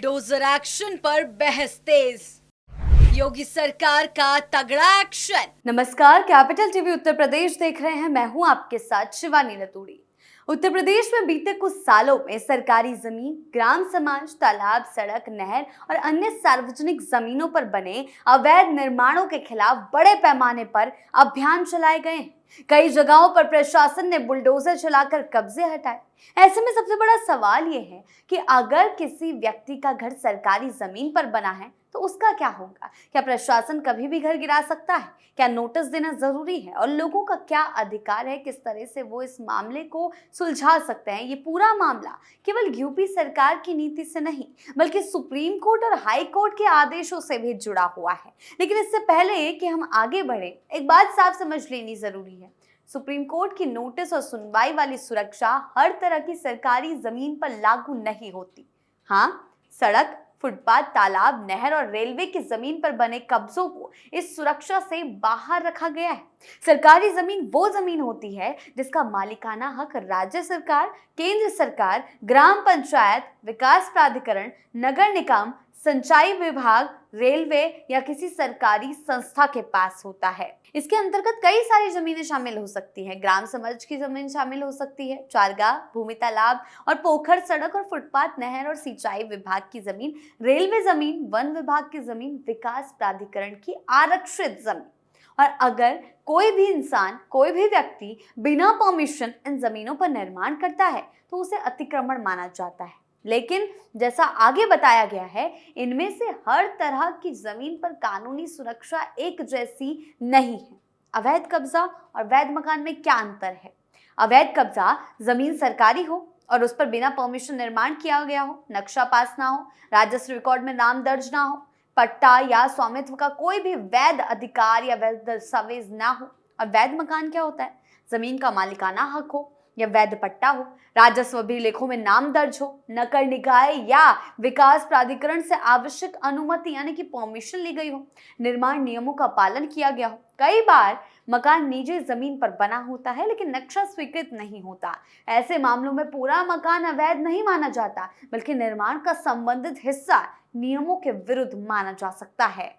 Bulldozer action पर बहस तेज। योगी सरकार का तगड़ा एक्शन। नमस्कार, कैपिटल टीवी उत्तर प्रदेश देख रहे हैं। मैं हूं आपके साथ शिवानी रतूड़ी। उत्तर प्रदेश में बीते कुछ सालों में सरकारी जमीन, ग्राम समाज, तालाब, सड़क, नहर और अन्य सार्वजनिक जमीनों पर बने अवैध निर्माणों के खिलाफ बड़े पैमाने पर अभियान चलाए गए हैं। कई जगहों पर प्रशासन ने बुलडोजर चलाकर कब्जे हटाए। ऐसे में सबसे बड़ा सवाल ये है कि अगर किसी व्यक्ति का घर सरकारी जमीन पर बना है तो उसका क्या होगा? क्या प्रशासन कभी भी घर गिरा सकता है? क्या नोटिस देना जरूरी है? और लोगों का क्या अधिकार है? किस तरह से वो इस मामले को सुलझा सकते हैं? ये पूरा मामला केवल यूपी सरकार की नीति से नहीं बल्कि सुप्रीम कोर्ट और हाई कोर्ट के आदेशों से भी जुड़ा हुआ है। लेकिन इससे पहले कि हम आगे बढ़े, एक बात साफ समझ लेनी जरूरी है। सुप्रीम कोर्ट की नोटिस और सुनवाई वाली सुरक्षा हर तरह की सरकारी जमीन पर लागू नहीं होती। हाँ, सड़क, फुटपाथ, तालाब, नहर और रेलवे की जमीन पर बने कब्जों को इस सुरक्षा से बाहर रखा गया है। सरकारी जमीन वो जमीन होती है जिसका मालिकाना हक राज्य सरकार, केंद्र सरकार, ग्राम पंचायत, विकास प्राधिकरण, नगर निगम, सिंचाई विभाग, रेलवे या किसी सरकारी संस्था के पास होता है। इसके अंतर्गत कई सारी जमीनें शामिल हो सकती हैं। ग्राम समाज की जमीन शामिल हो सकती है, चारगाह, भूमि, तालाब और पोखर, सड़क और फुटपाथ, नहर और सिंचाई विभाग की जमीन, रेलवे जमीन, वन विभाग की जमीन, विकास प्राधिकरण की आरक्षित जमीन। और अगर कोई भी इंसान, कोई भी व्यक्ति बिना परमिशन इन जमीनों पर निर्माण करता है तो उसे अतिक्रमण माना जाता है। लेकिन जैसा आगे बताया गया है, इनमें से हर तरह की जमीन पर कानूनी सुरक्षा एक जैसी नहीं है। अवैध कब्जा और वैध मकान में क्या अंतर है? अवैध कब्जा जमीन सरकारी हो और उस पर बिना परमिशन निर्माण किया गया हो, नक्शा पास ना हो, राजस्व रिकॉर्ड में नाम दर्ज ना हो, पट्टा या स्वामित्व का कोई भी वैध अधिकार या वैध दस्तावेज ना हो। और वैध मकान क्या होता है? जमीन का मालिकाना हक हो या वैध पट्टा हो, राजस्व अभिलेखों में नाम दर्ज हो, नगर निकाय या विकास प्राधिकरण से आवश्यक अनुमति यानी कि परमिशन ली गई हो, निर्माण नियमों का पालन किया गया हो। कई बार मकान निजी जमीन पर बना होता है लेकिन नक्शा स्वीकृत नहीं होता। ऐसे मामलों में पूरा मकान अवैध नहीं माना जाता बल्कि निर्माण का संबंधित हिस्सा नियमों के विरुद्ध माना जा सकता है।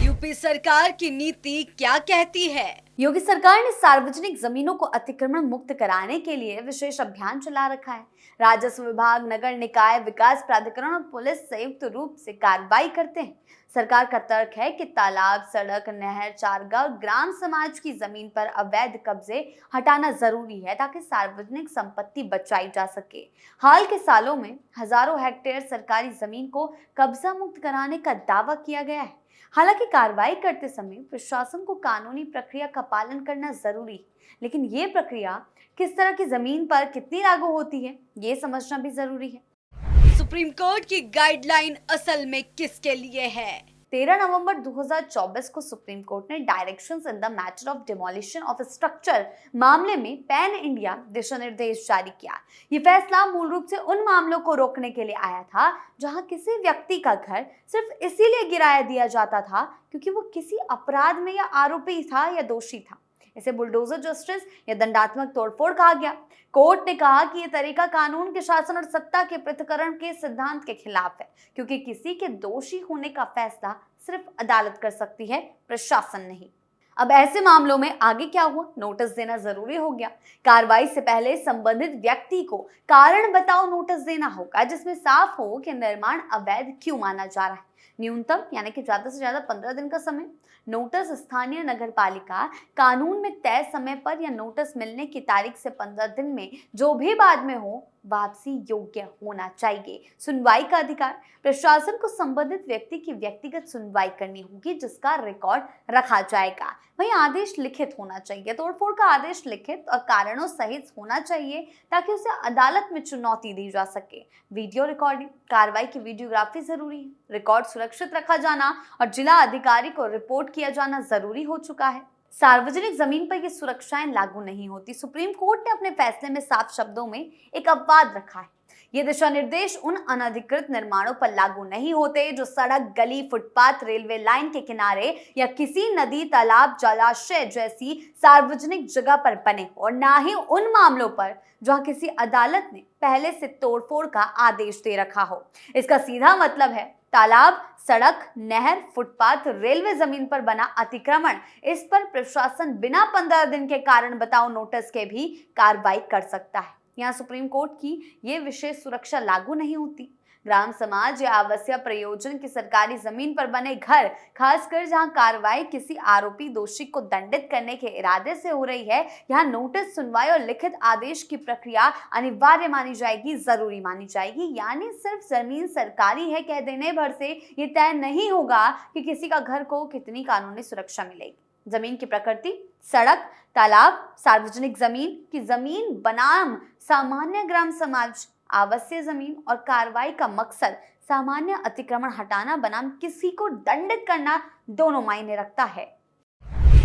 यूपी सरकार की नीति क्या कहती है? योगी सरकार ने सार्वजनिक जमीनों को अतिक्रमण मुक्त कराने के लिए विशेष अभियान चला रखा है। राजस्व विभाग, नगर निकाय, विकास प्राधिकरण और पुलिस संयुक्त रूप से कार्रवाई करते हैं। सरकार का तर्क है कि तालाब, सड़क, नहर, चारगाह, ग्राम समाज की जमीन पर अवैध कब्जे हटाना जरूरी है ताकि सार्वजनिक संपत्ति बचाई जा सके। हाल के सालों में हजारों हेक्टेयर सरकारी जमीन को कब्जा मुक्त कराने का दावा किया गया है। हालांकि कार्रवाई करते समय प्रशासन को कानूनी प्रक्रिया का पालन करना जरूरी है, लेकिन ये प्रक्रिया किस तरह की जमीन पर कितनी लागू होती है, ये समझना भी जरूरी है। सुप्रीम कोर्ट की गाइडलाइन असल में किसके लिए है? 13 नवंबर 2024 को सुप्रीम कोर्ट ने directions in the matter of demolition of structure मामले में पैन इंडिया दिशा निर्देश जारी किया। ये फैसला मूल रूप से उन मामलों को रोकने के लिए आया था जहां किसी व्यक्ति का घर सिर्फ इसीलिए गिराया दिया जाता था क्योंकि वो किसी अपराध में या आरोपी था या दोषी था। इसे बुलडोजर जस्टिस या दंडात्मक तोड़फोड़ कहा गया। कोर्ट ने कहा कि यह तरीका कानून के शासन और सत्ता के पृथक्करण के सिद्धांत के खिलाफ है क्योंकि किसी के दोषी होने का फैसला सिर्फ अदालत कर सकती है, प्रशासन नहीं। अब ऐसे मामलों में आगे क्या हुआ? नोटिस देना जरूरी हो गया। कार्रवाई से पहले संबंधित व्यक्ति को कारण बताओ नोटिस देना होगा जिसमें साफ हो कि निर्माण अवैध क्यों माना जा रहा है। न्यूनतम यानी कि ज्यादा से ज्यादा 15 दिन का समय। नोटिस स्थानीय नगर पालिका कानून में तय समय पर या नोटिस मिलने की तारीख से 15 दिन में जो भी बाद में हो वापसी योग्य होना चाहिए। सुनवाई का अधिकार। प्रशासन को संबंधित व्यक्ति की व्यक्तिगत सुनवाई करनी होगी जिसका रिकॉर्ड रखा जाएगा। वहीं आदेश लिखित होना चाहिए। तोड़फोड़ का आदेश लिखित और कारणों सहित होना चाहिए ताकि उसे अदालत में चुनौती दी जा सके। Video recording. कार्रवाई की वीडियोग्राफी जरूरी है। रिकॉर्ड सुरक्षित रखा जाना और जिला अधिकारी को रिपोर्ट किया जाना जरूरी हो चुका है। सार्वजनिक जमीन पर ये सुरक्षाएं लागू नहीं होती। सुप्रीम कोर्ट ने अपने फैसले में साफ शब्दों में एक अपवाद रखा है। ये दिशा निर्देश उन अनधिकृत निर्माणों पर लागू नहीं होते जो सड़क, गली, फुटपाथ, रेलवे लाइन के किनारे या किसी नदी, तालाब, जलाशय जैसी सार्वजनिक जगह पर बने हो, और ना ही उन मामलों पर जहां किसी अदालत ने पहले से तोड़फोड़ का आदेश दे रखा हो। इसका सीधा मतलब है तालाब, सड़क, नहर, फुटपाथ, रेलवे जमीन पर बना अतिक्रमण, इस पर प्रशासन बिना 15 दिन के कारण बताओ नोटिस के भी कार्रवाई कर सकता है। यहाँ सुप्रीम कोर्ट की ये विशेष सुरक्षा लागू नहीं होती। ग्राम समाज या आवश्यक प्रयोजन की सरकारी जमीन पर बने घर, खासकर जहां कार्रवाई किसी आरोपी दोषी को दंडित करने के इरादे से हो रही है, यहाँ नोटिस, सुनवाई और लिखित आदेश की प्रक्रिया अनिवार्य मानी जाएगी, जरूरी मानी जाएगी। यानी सिर्फ जमीन सरकारी है कह देने भर से ये तय नहीं होगा कि किसी का घर को कितनी कानूनी सुरक्षा मिलेगी। जमीन की प्रकृति, सड़क, तालाब, सार्वजनिक जमीन की जमीन बनाम सामान्य ग्राम समाज आवासीय जमीन और कार्रवाई का मकसद सामान्य अतिक्रमण हटाना बनाम किसी को दंडित करना दोनों मायने रखता है।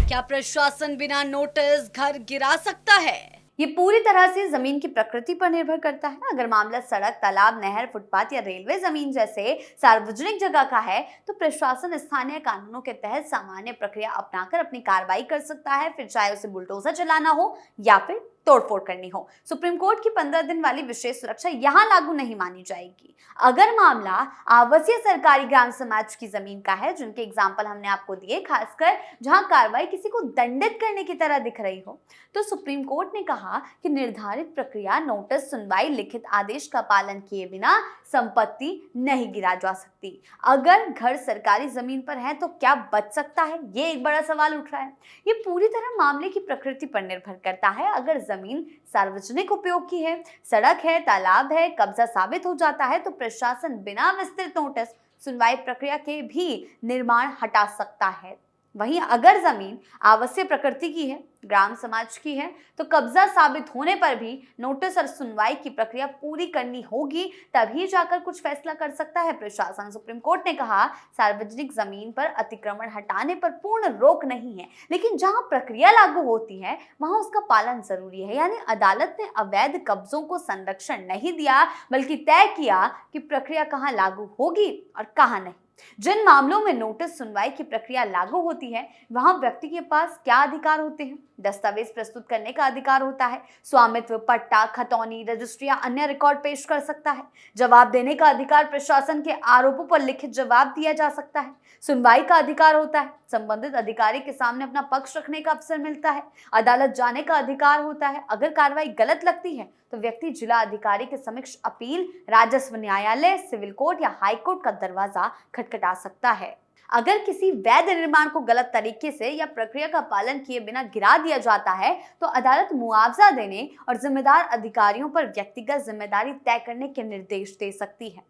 क्या प्रशासन बिना नोटिस घर गिरा सकता है? ये पूरी तरह से जमीन की प्रकृति पर निर्भर करता है। अगर मामला सड़क, तालाब, नहर, फुटपाथ या रेलवे जमीन जैसे सार्वजनिक जगह का है तो प्रशासन स्थानीय कानूनों के तहत सामान्य प्रक्रिया अपनाकर अपनी कार्रवाई कर सकता है, फिर चाहे उसे बुलडोजर चलाना हो या फिर तोड़फोड़ करनी हो। सुप्रीम कोर्ट की 15 दिन वाली विशेष सुरक्षा यहाँ लागू नहीं मानी जाएगी। अगर मामला आवासीय सरकारी ग्राम समाज की जमीन का है, जिनके एग्जाम्पल हमने आपको दिए, खासकर जहां कार्रवाई किसी को दंडित करने की तरह दिख रही हो, तो सुप्रीम कोर्ट ने कहा कि निर्धारित प्रक्रिया, नोटिस, सुनवाई, लिखित आदेश का पालन किए बिना संपत्ति नहीं गिरा जा सकती। अगर घर सरकारी जमीन पर है तो क्या बच सकता है, ये एक बड़ा सवाल उठ रहा है। ये पूरी तरह मामले की प्रकृति पर निर्भर करता है। अगर जमीन सार्वजनिक उपयोग की है, सड़क है, तालाब है, कब्जा साबित हो जाता है तो प्रशासन बिना विस्तृत नोटिस, सुनवाई प्रक्रिया के भी निर्माण हटा सकता है। वहीं अगर जमीन आवासीय प्रकृति की है, ग्राम समाज की है, तो कब्जा साबित होने पर भी नोटिस और सुनवाई की प्रक्रिया पूरी करनी होगी, तभी जाकर कुछ फैसला कर सकता है प्रशासन। सुप्रीम कोर्ट ने कहा, सार्वजनिक जमीन पर अतिक्रमण हटाने पर पूर्ण रोक नहीं है, लेकिन जहां प्रक्रिया लागू होती है वहां उसका पालन जरूरी है। यानी अदालत ने अवैध कब्जों को संरक्षण नहीं दिया, बल्कि तय किया कि प्रक्रिया कहां लागू होगी और कहां नहीं। जिन मामलों में नोटिस, सुनवाई की प्रक्रिया लागू होती है वहां व्यक्ति के पास क्या अधिकार होते हैं? दस्तावेज प्रस्तुत करने का अधिकार होता है, स्वामित्व, पट्टा, खतौनी, रजिस्ट्री या अन्य रिकॉर्ड पेश कर सकता है, जवाब देने का अधिकार, प्रशासन के आरोपों पर लिखित जवाब दिया जा सकता है, सुनवाई का अधिकार होता है, संबंधित अधिकारी के सामने अपना पक्ष रखने का अवसर मिलता है, अदालत जाने का अधिकार होता है। अगर कार्रवाई गलत लगती है तो व्यक्ति जिला अधिकारी के समक्ष अपील, राजस्व न्यायालय, सिविल कोर्ट या हाई कोर्ट का दरवाजा खटखटा सकता है। अगर किसी वैध निर्माण को गलत तरीके से या प्रक्रिया का पालन किए बिना गिरा दिया जाता है तो अदालत मुआवजा देने और जिम्मेदार अधिकारियों पर व्यक्तिगत जिम्मेदारी तय करने के निर्देश दे सकती है।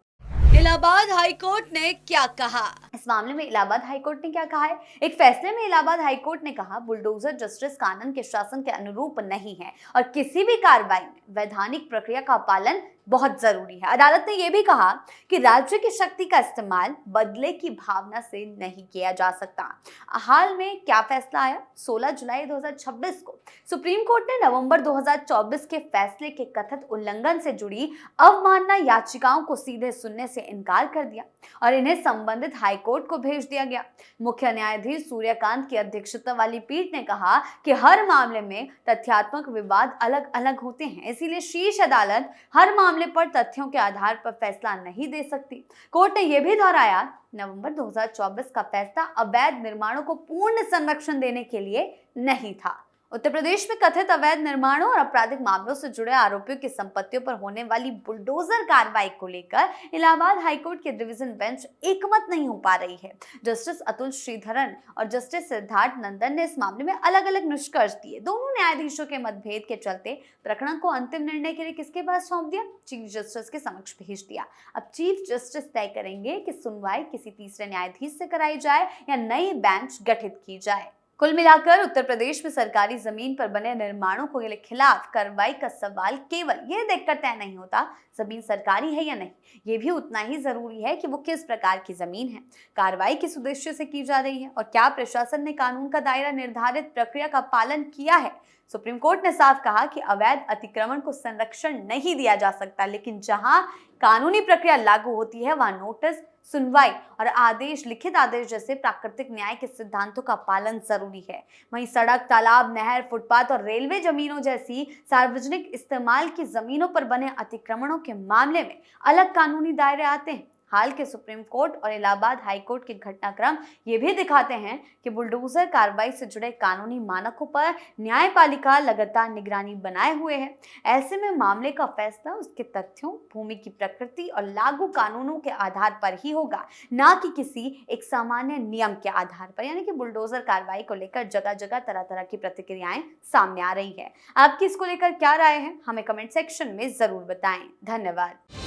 इलाहाबाद हाईकोर्ट ने क्या कहा? इस मामले में इलाहाबाद हाईकोर्ट ने क्या कहा है? एक फैसले में इलाहाबाद हाईकोर्ट ने कहा, बुलडोजर जस्टिस कानून के शासन के अनुरूप नहीं है और किसी भी कार्रवाई में वैधानिक प्रक्रिया का पालन बहुत जरूरी है। अदालत ने यह भी कहा कि राज्य की शक्ति का इस्तेमाल बदले की भावना से नहीं किया जा सकता। हाल में क्या फैसला आया? 16 जुलाई 2026 को सुप्रीम कोर्ट ने नवंबर 2024 के फैसले के कथित उल्लंघन से जुड़ी अवमानना याचिकाओं को सीधे सुनने से इनकार कर दिया और इन्हें संबंधित हाईकोर्ट को भेज दिया गया। मुख्य न्यायाधीश सूर्यकांत की अध्यक्षता वाली पीठ ने कहा कि हर मामले में तथ्यात्मक विवाद अलग अलग होते हैं, इसीलिए शीर्ष अदालत हर मामले पर तथ्यों के आधार पर फैसला नहीं दे सकती। कोर्ट ने यह भी दोहराया, नवंबर 2024 का फैसला अवैध निर्माणों को पूर्ण संरक्षण देने के लिए नहीं था। उत्तर प्रदेश में कथित अवैध निर्माणों और आपराधिक मामलों से जुड़े आरोपियों की संपत्तियों पर होने वाली बुलडोजर कार्रवाई को लेकर इलाहाबाद हाईकोर्ट के डिवीजन बेंच एकमत नहीं हो पा रही है। जस्टिस अतुल श्रीधरन और जस्टिस सिद्धार्थ नंदन ने इस मामले में अलग अलग निष्कर्ष दिए। दोनों न्यायाधीशों के मतभेद के चलते प्रकरण को अंतिम निर्णय के लिए किसके पास सौंप दिया? चीफ जस्टिस के समक्ष भेज दिया। अब चीफ जस्टिस तय करेंगे कि सुनवाई किसी तीसरे न्यायाधीश से कराई जाए या नई बेंच गठित की जाए। कुल मिलाकर उत्तर प्रदेश में सरकारी जमीन पर बने निर्माणों के खिलाफ कार्रवाई का सवाल केवल ये देखकर तय नहीं होता जमीन सरकारी है या नहीं, ये भी उतना ही जरूरी है कि वो किस प्रकार की जमीन है, कार्रवाई किस उद्देश्य से की जा रही है और क्या प्रशासन ने कानून का दायरा निर्धारित प्रक्रिया का पालन किया है। सुप्रीम कोर्ट ने साफ कहा कि अवैध अतिक्रमण को संरक्षण नहीं दिया जा सकता, लेकिन जहां कानूनी प्रक्रिया लागू होती है वहां नोटिस, सुनवाई और आदेश, लिखित आदेश जैसे प्राकृतिक न्याय के सिद्धांतों का पालन जरूरी है। वहीं सड़क, तालाब, नहर, फुटपाथ और रेलवे जमीनों जैसी सार्वजनिक इस्तेमाल की जमीनों पर बने अतिक्रमणों के मामले में अलग कानूनी दायरे आते हैं। हाल के सुप्रीम कोर्ट और इलाहाबाद हाई कोर्ट के घटनाक्रम ये भी दिखाते हैं कि बुलडोजर कार्रवाई से जुड़े कानूनी मानकों पर न्यायपालिका लगातार निगरानी बनाए हुए है। ऐसे में मामले का फैसला उसके तथ्यों, भूमि की प्रकृति और लागू कानूनों के आधार पर ही होगा, ना कि किसी एक सामान्य नियम के आधार पर। यानी कि बुलडोजर कार्रवाई को लेकर जगह जगह तरह तरह की प्रतिक्रियाएं सामने आ रही है। आपकी इसको लेकर क्या राय है, हमें कमेंट सेक्शन में जरूर बताएं। धन्यवाद।